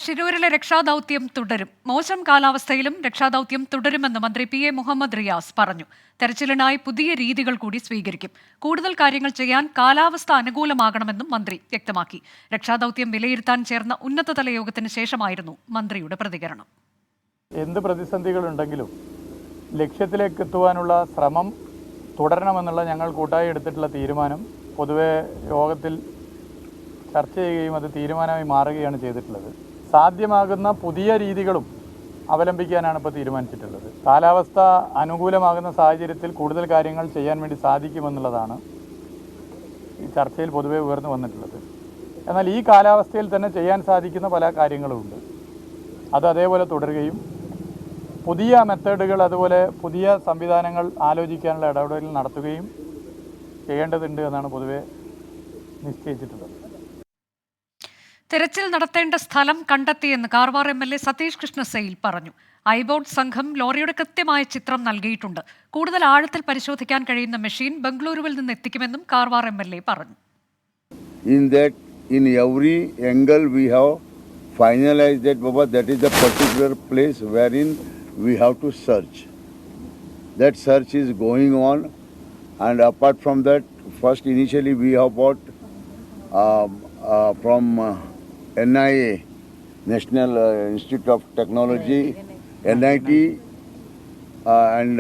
ഷിരൂരിലെ രക്ഷാദൌത്യം തുടരും. മോശം കാലാവസ്ഥയിലും രക്ഷാദൌത്യം തുടരുമെന്ന് മന്ത്രി പി എ മുഹമ്മദ് റിയാസ് പറഞ്ഞു. തെരച്ചിലിനായി പുതിയ രീതികൾ കൂടി സ്വീകരിക്കും. കൂടുതൽ കാര്യങ്ങൾ ചെയ്യാൻ കാലാവസ്ഥ അനുകൂലമാകണമെന്നും മന്ത്രി വ്യക്തമാക്കി. രക്ഷാദൌത്യം വിലയിരുത്താൻ ചേർന്ന ഉന്നതതല യോഗത്തിന് ശേഷമായിരുന്നു മന്ത്രിയുടെ പ്രതികരണം. എന്ത് പ്രതിസന്ധികളുണ്ടെങ്കിലും ലക്ഷ്യത്തിലേക്ക് എത്തുവാനുള്ള ശ്രമം തുടരണമെന്നുള്ള ഞങ്ങൾ കൂട്ടായി എടുത്തിട്ടുള്ള തീരുമാനം പൊതുവെ യോഗത്തിൽ ചർച്ച ചെയ്യുകയും അത് തീരുമാനമായി മാറുകയാണ് ചെയ്തിട്ടുള്ളത്. സാധ്യമാകുന്ന പുതിയ രീതികളും അവലംബിക്കാനാണ് ഇപ്പോൾ തീരുമാനിച്ചിട്ടുള്ളത്. കാലാവസ്ഥ അനുകൂലമാകുന്ന സാഹചര്യത്തിൽ കൂടുതൽ കാര്യങ്ങൾ ചെയ്യാൻ വേണ്ടി സാധിക്കുമെന്നുള്ളതാണ് ഈ ചർച്ചയിൽ പൊതുവെ ഉയർന്നു വന്നിട്ടുള്ളത്. എന്നാൽ ഈ കാലാവസ്ഥയിൽ തന്നെ ചെയ്യാൻ സാധിക്കുന്ന പല കാര്യങ്ങളുമുണ്ട്. അത് അതേപോലെ തുടരുകയും പുതിയ മെത്തേഡുകൾ അതുപോലെ പുതിയ സംവിധാനങ്ങൾ ആലോചിക്കാനുള്ള ഇടപെടൽ നടത്തുകയും ചെയ്യേണ്ടതുണ്ട് എന്നാണ് പൊതുവെ നിശ്ചയിച്ചിട്ടുള്ളത്. തെരച്ചിൽ നടത്തേണ്ട സ്ഥലം കണ്ടെത്തിയെന്ന് കാർവാർ MLA സതീഷ് കൃഷ്ണ സെയിൽ പറഞ്ഞു. ഐബോർഡ് സംഘം ലോറിയുടെ കൃത്യമായ ചിത്രം നൽകിയിട്ടുണ്ട്. കൂടുതൽ ആഴത്തിൽ പരിശോധിക്കാൻ കഴിയുന്ന മെഷീൻ ബംഗളൂരുവിൽ നിന്ന് എത്തിക്കുമെന്നും കാർവാർ MLA പറഞ്ഞു. In every angle we have finalized that, Baba, that is the particular place wherein we have to search. That search is going on, and apart from that, first initially we have bought from NIA, National Institute of Technology, NIT, and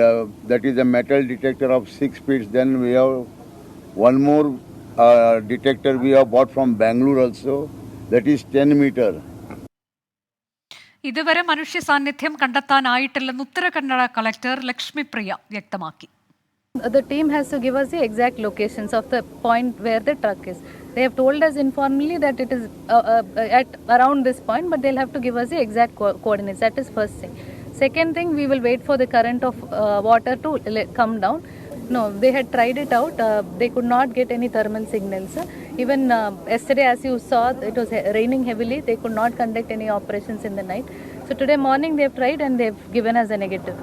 that is a metal detector of 6 feet. Then we have one more detector we have bought from Bangalore also, that is 10 meter. ഇതുവരെ മനുഷ്യ സാന്നിധ്യം കണ്ടെത്താനായിട്ടില്ലെന്ന് Uttara Kannada collector Lakshmi Priya വ്യക്തമാക്കി. The team has to give us the exact locations of the point where the truck is. They have told us informally that it is at around this point, but they'll have to give us the exact coordinates. That is first thing. Second thing, we will wait for the current of water to come down. No, they had tried it out. They could not get any thermal signals. Even yesterday, as you saw, it was raining heavily. They could not conduct any operations in the night. So today morning, they have tried and they have given us a negative.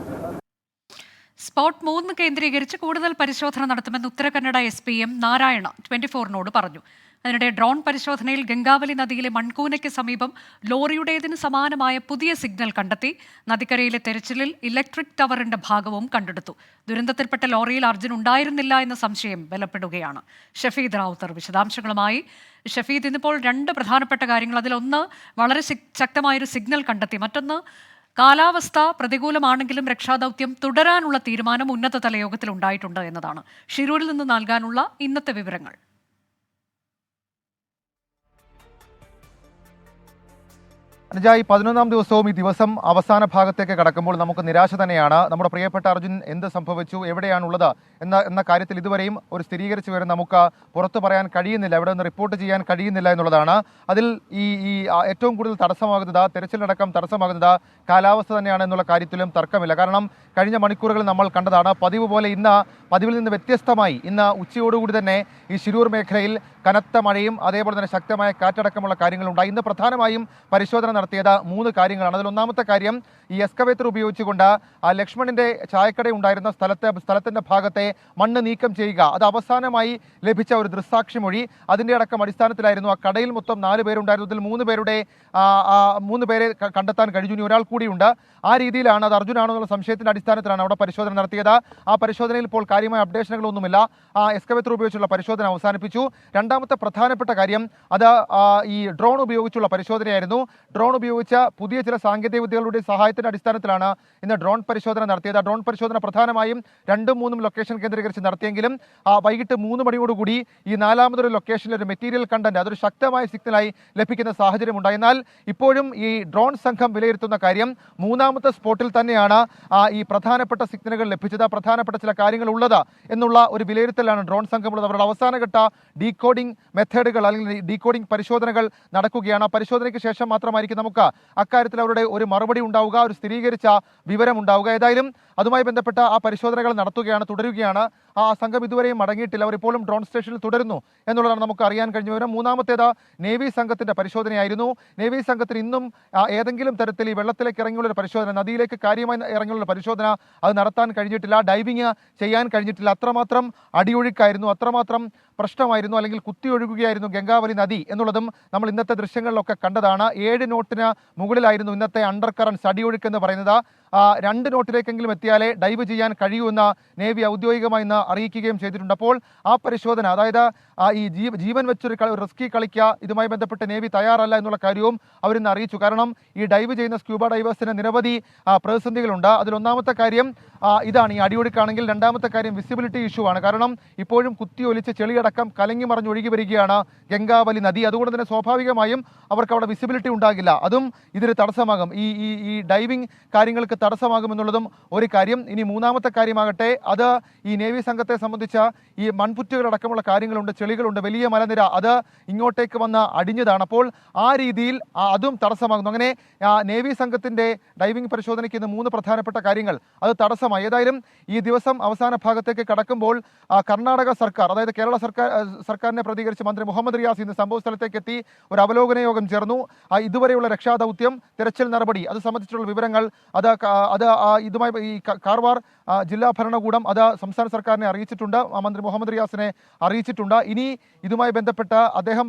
Spot 3 കേന്ദ്രീകരിച്ച് കൂടുതൽ പരിശോധന നടത്തുമെന്ന് Uttara Kannada SPM Narayana 24-നോട് പറഞ്ഞു. അതിനിടെ drone പരിശോധനയിൽ ഗംഗാവലി നദിയിലെ മൺകൂനയ്ക്ക് സമീപം ലോറിയുടേതിന് സമാനമായ പുതിയ സിഗ്നൽ കണ്ടെത്തി. നദിക്കരയിലെ തെരച്ചിലിൽ ഇലക്ട്രിക് ടവറിന്റെ ഭാഗവും കണ്ടെടുത്തു. ദുരന്തത്തിൽപ്പെട്ട ലോറിയിൽ അർജുൻ ഉണ്ടായിരുന്നില്ല എന്ന സംശയം ബലപ്പെടുകയാണ്. ഷഫീദ് റാവുത്തർ വിശദാംശങ്ങളുമായി. ഷഫീദ്, ഇന്നിപ്പോൾ 2 പ്രധാനപ്പെട്ട കാര്യങ്ങൾ. അതിലൊന്ന് വളരെ ശക്തമായൊരു സിഗ്നൽ കണ്ടെത്തി. മറ്റൊന്ന് കാലാവസ്ഥ പ്രതികൂലമാണെങ്കിലും രക്ഷാദൌത്യം തുടരാനുള്ള തീരുമാനം ഉന്നതതല യോഗത്തിൽ ഉണ്ടായിട്ടുണ്ട് എന്നതാണ്. ഷിരൂരിൽ നിന്ന് നൽകാനുള്ള ഇന്നത്തെ വിവരങ്ങൾ. അനുജായി 11-ാം ദിവസവും ഈ ദിവസം അവസാന ഭാഗത്തേക്ക് കടക്കുമ്പോൾ നമുക്ക് നിരാശ തന്നെയാണ്. നമ്മുടെ പ്രിയപ്പെട്ട അർജുൻ എന്ത് സംഭവിച്ചു, എവിടെയാണുള്ളത് എന്ന കാര്യത്തിൽ ഇതുവരെയും ഒരു സ്ഥിരീകരിച്ച് വരെ നമുക്ക് പുറത്തു പറയാൻ കഴിയുന്നില്ല, എവിടെ നിന്ന് റിപ്പോർട്ട് ചെയ്യാൻ കഴിയുന്നില്ല എന്നുള്ളതാണ്. അതിൽ ഈ ഏറ്റവും കൂടുതൽ തടസ്സമാകുന്നത്, തെരച്ചിലടക്കം തടസ്സമാകുന്നത് കാലാവസ്ഥ തന്നെയാണ് എന്നുള്ള കാര്യത്തിലും തർക്കമില്ല. കാരണം കഴിഞ്ഞ മണിക്കൂറുകൾ നമ്മൾ കണ്ടതാണ്. പതിവ് പോലെ ഇന്ന് പതിവിൽ നിന്ന് വ്യത്യസ്തമായി ഇന്ന് ഉച്ചയോടുകൂടി തന്നെ ഈ ഷിരൂർ മേഖലയിൽ കനത്ത മഴയും അതേപോലെ തന്നെ ശക്തമായ കാറ്റടക്കമുള്ള കാര്യങ്ങളുണ്ടായി. ഇന്ന് പ്രധാനമായും പരിശോധന നടത്തിയത് 3 കാര്യങ്ങളാണ്. അതിൽ ഒന്നാമത്തെ കാര്യം, ഈ എക്സ്കവേറ്റർ ഉപയോഗിച്ചുകൊണ്ട് ലക്ഷ്മണിന്റെ ചായക്കട ഉണ്ടായിരുന്ന സ്ഥലത്തിന്റെ ഭാഗത്തെ മണ്ണ് നീക്കം ചെയ്യുക. അത് അവസാനമായി ലഭിച്ച ഒരു ദൃക്സാക്ഷിമൊഴി, അതിന്റെ അടക്കം അടിസ്ഥാനത്തിലായിരുന്നു. ആ കടയിൽ മൊത്തം 4 പേരുണ്ടായിരുന്നു. ഇതിൽ 3 പേരെ കണ്ടെത്താൻ കഴിഞ്ഞു. ഇനി ഒരാൾ കൂടിയുണ്ട്. ആ രീതിയിലാണ്, അത് അർജുനാണോ എന്നുള്ള സംശയത്തിന്റെ അടിസ്ഥാനത്തിലാണ് അവിടെ പരിശോധന നടത്തിയത്. ആ പരിശോധനയിൽ ഇപ്പോൾ കാര്യമായ അപ്ഡേഷനുകളൊന്നുമില്ല. ആ എക്സ്കവേറ്റർ ഉപയോഗിച്ചുള്ള പരിശോധന അവസാനിപ്പിച്ചു. രണ്ടാമത്തെ പ്രധാനപ്പെട്ട കാര്യം, അത് ഈ ഡ്രോൺ ഉപയോഗിച്ചുള്ള പരിശോധനയായിരുന്നു. ഡ്രോൺ ഉപയോഗിച്ച പുതിയ ചില സാങ്കേതിക വിദ്യകളുടെ സഹായത്തിന്റെ അടിസ്ഥാനത്തിലാണ് ഇന്ന് ഡ്രോൺ പരിശോധന നടത്തിയത്. ഡ്രോൺ പരിശോധന പ്രധാനമായും 2-3 ലൊക്കേഷൻ കേന്ദ്രീകരിച്ച് നടത്തിയെങ്കിലും വൈകിട്ട് 3 മണിയോടുകൂടി ഈ 4ാമതൊരു ലൊക്കേഷനിൽ ഒരു മെറ്റീരിയൽ കണ്ടന്റ്, അതൊരു ശക്തമായ സിഗ്നലായി ലഭിക്കുന്ന സാഹചര്യമുണ്ടായി. എന്നാൽ ഇപ്പോഴും ഈ ഡ്രോൺ സംഘം വിലയിരുത്തുന്ന കാര്യം 3ാമത്തെ സ്പോട്ടിൽ തന്നെയാണ് ഈ പ്രധാനപ്പെട്ട സിഗ്നലുകൾ ലഭിച്ചത്, പ്രധാനപ്പെട്ട ചില കാര്യങ്ങൾ ഉള്ളത് എന്നുള്ള ഒരു വിലയിരുത്തലാണ് ഡ്രോൺ സംഘമുള്ളത്. അവരുടെ അവസാനഘട്ട ഡീകോഡിംഗ് മെത്തേഡുകൾ അല്ലെങ്കിൽ ഡീകോഡിംഗ് പരിശോധനകൾ നടക്കുകയാണ്. പരിശോധനയ്ക്ക് ശേഷം മാത്രമായിരിക്കും നമുക്ക് അക്കാര്യത്തിൽ അവരുടെ ഒരു മറുപടി ഉണ്ടാവുക, ഒരു സ്ഥിരീകരിച്ച വിവരം ഉണ്ടാവുക. ഏതായാലും അതുമായി ബന്ധപ്പെട്ട ആ പരിശോധനകൾ തുടരുകയാണ്. ആ സംഘം ഇതുവരെയും മടങ്ങിയിട്ടില്ല. അവർ ഇപ്പോഴും ഡ്രോൺ സ്റ്റേഷനിൽ തുടരുന്നു എന്നുള്ളതാണ് നമുക്ക് അറിയാൻ കഴിഞ്ഞ വിവരം. മൂന്നാമത്തേത് നേവി സംഘത്തിന്റെ പരിശോധനയായിരുന്നു. നേവി സംഘത്തിന് ഇന്നും ഏതെങ്കിലും തരത്തിൽ ഈ വെള്ളത്തിലേക്ക് ഇറങ്ങിയുള്ള ഒരു പരിശോധന, നദിയിലേക്ക് കാര്യമായി ഇറങ്ങിയുള്ള പരിശോധന അത് നടത്താൻ കഴിഞ്ഞിട്ടില്ല. ഡൈവിങ് ചെയ്യാൻ കഴിഞ്ഞിട്ടില്ല. അത്രമാത്രം അടിയൊഴുക്കായിരുന്നു, അത്രമാത്രം പ്രശ്നമായിരുന്നു, അല്ലെങ്കിൽ കുത്തിയൊഴുകുകയായിരുന്നു ഗംഗാവലി നദി എന്നുള്ളതും നമ്മൾ ഇന്നത്തെ ദൃശ്യങ്ങളിലൊക്കെ കണ്ടതാണ്. 7 നോട്ടിന് മുകളിലായിരുന്നു ഇന്നത്തെ അണ്ടർ കറൻസ്, അടിയൊഴുക്ക് എന്ന് പറയുന്നത്. 2 നോട്ടിലേക്കെങ്കിലും എത്തിയാലേ ഡൈവ് ചെയ്യാൻ കഴിയൂ എന്ന് നേവി ഔദ്യോഗികമായി ഇന്ന് അറിയിക്കുകയും ചെയ്തിട്ടുണ്ട്. അപ്പോൾ ആ പരിശോധന, അതായത് ഈ ജീവൻ വെച്ചൊരു റിസ്കി കളിക്കുക, ഇതുമായി ബന്ധപ്പെട്ട് നേവി തയ്യാറല്ല എന്നുള്ള കാര്യവും അവരിന്ന് അറിയിച്ചു. കാരണം ഈ ഡൈവ് ചെയ്യുന്ന സ്ക്യൂബ ഡൈവേഴ്സിന് നിരവധി പ്രതിസന്ധികളുണ്ട്. അതിലൊന്നാമത്തെ കാര്യം ഇതാണ്, ഈ അടിയൊഴുക്കാണെങ്കിൽ. രണ്ടാമത്തെ കാര്യം വിസിബിലിറ്റി ഇഷ്യൂ ആണ്. കാരണം ഇപ്പോഴും കുത്തിയൊലിച്ച് ചെളിയടക്കം കലങ്ങി മറിഞ്ഞൊഴുകി വരികയാണ് ഗംഗാവലി നദി. അതുകൊണ്ട് തന്നെ സ്വാഭാവികമായും അവർക്ക് അവിടെ വിസിബിലിറ്റി ഉണ്ടാകില്ല. അതും ഇതിന് തടസ്സമാകും, ഈ ഡൈവിംഗ് കാര്യങ്ങൾക്ക് തടസ്സമാകുമെന്നുള്ളതും ഒരു കാര്യം. ഇനി മൂന്നാമത്തെ കാര്യമാകട്ടെ, അത് ഈ നേവി സംഘത്തെ സംബന്ധിച്ച ഈ മൺപുറ്റുകളടക്കമുള്ള കാര്യങ്ങളുണ്ട്, ചെളികളുണ്ട്, വലിയ മലനിര, അത് ഇങ്ങോട്ടേക്ക് വന്ന് അടിഞ്ഞതാണ്. അപ്പോൾ ആ രീതിയിൽ അതും തടസ്സമാകുന്നു. അങ്ങനെ നേവി സംഘത്തിന്റെ ഡൈവിംഗ് പരിശോധനയ്ക്ക് ഇന്ന് 3 പ്രധാനപ്പെട്ട കാര്യങ്ങൾ അത് തടസ്സമായി. ഏതായാലും ഈ ദിവസം അവസാന ഭാഗത്തേക്ക് കടക്കുമ്പോൾ കർണാടക സർക്കാർ, അതായത് കേരള സർക്കാരിനെ പ്രതികരിച്ച് മന്ത്രി മുഹമ്മദ് റിയാസ് ഇന്ന് സംഭവ സ്ഥലത്തേക്ക് എത്തി ഒരു അവലോകന യോഗം ചേർന്നു. ഇതുവരെയുള്ള രക്ഷാദൗത്യം, തിരച്ചിൽ നടപടി, അത് സംബന്ധിച്ചുള്ള വിവരങ്ങൾ ഇതുമായി ഈ കാർവാർ ജില്ലാ ഭരണകൂടം അത് സംസ്ഥാന സർക്കാരിനെ അറിയിച്ചിട്ടുണ്ട്, മന്ത്രി മുഹമ്മദ് റിയാസിനെ അറിയിച്ചിട്ടുണ്ട്. ഇനി ഇതുമായി ബന്ധപ്പെട്ട് അദ്ദേഹം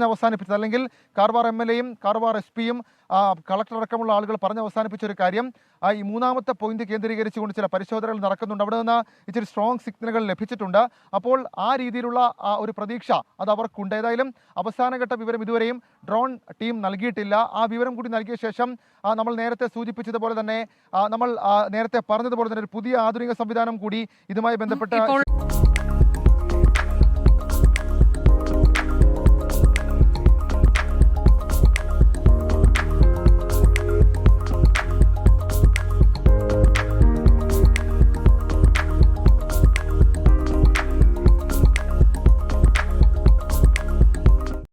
അവസാനിപ്പിച്ചത്, അല്ലെങ്കിൽ കാർവാർ MLA-യും കാർവാർ SP-യും കളക്ടർ അടക്കമുള്ള ആളുകൾ അവസാനിപ്പിച്ച ഒരു കാര്യം, ഈ മൂന്നാമത്തെ പോയിന്റ് കേന്ദ്രീകരിച്ചുകൊണ്ട് ചില പരിശോധനകൾ നടക്കുന്നുണ്ട്. അവിടെ നിന്ന് ഇച്ചിരി സ്ട്രോങ് സിഗ്നലുകൾ ലഭിച്ചിട്ടുണ്ട്. അപ്പോൾ ആ രീതിയിലുള്ള ഒരു പ്രതീക്ഷ അത് അവർക്കുണ്ട്. ഏതായാലും അവസാനഘട്ട വിവരം ഇതുവരെയും ഡ്രോൺ ടീം നൽകിയിട്ടില്ല. ആ വിവരം കൂടി നൽകിയ ശേഷം നമ്മൾ നേരത്തെ സൂചിപ്പിച്ചതുപോലെ തന്നെ, നമ്മൾ നേരത്തെ പറഞ്ഞതുപോലെ തന്നെ ഒരു പുതിയ ആധുനിക സംവിധാനം കൂടി ഇതുമായി ബന്ധപ്പെട്ട്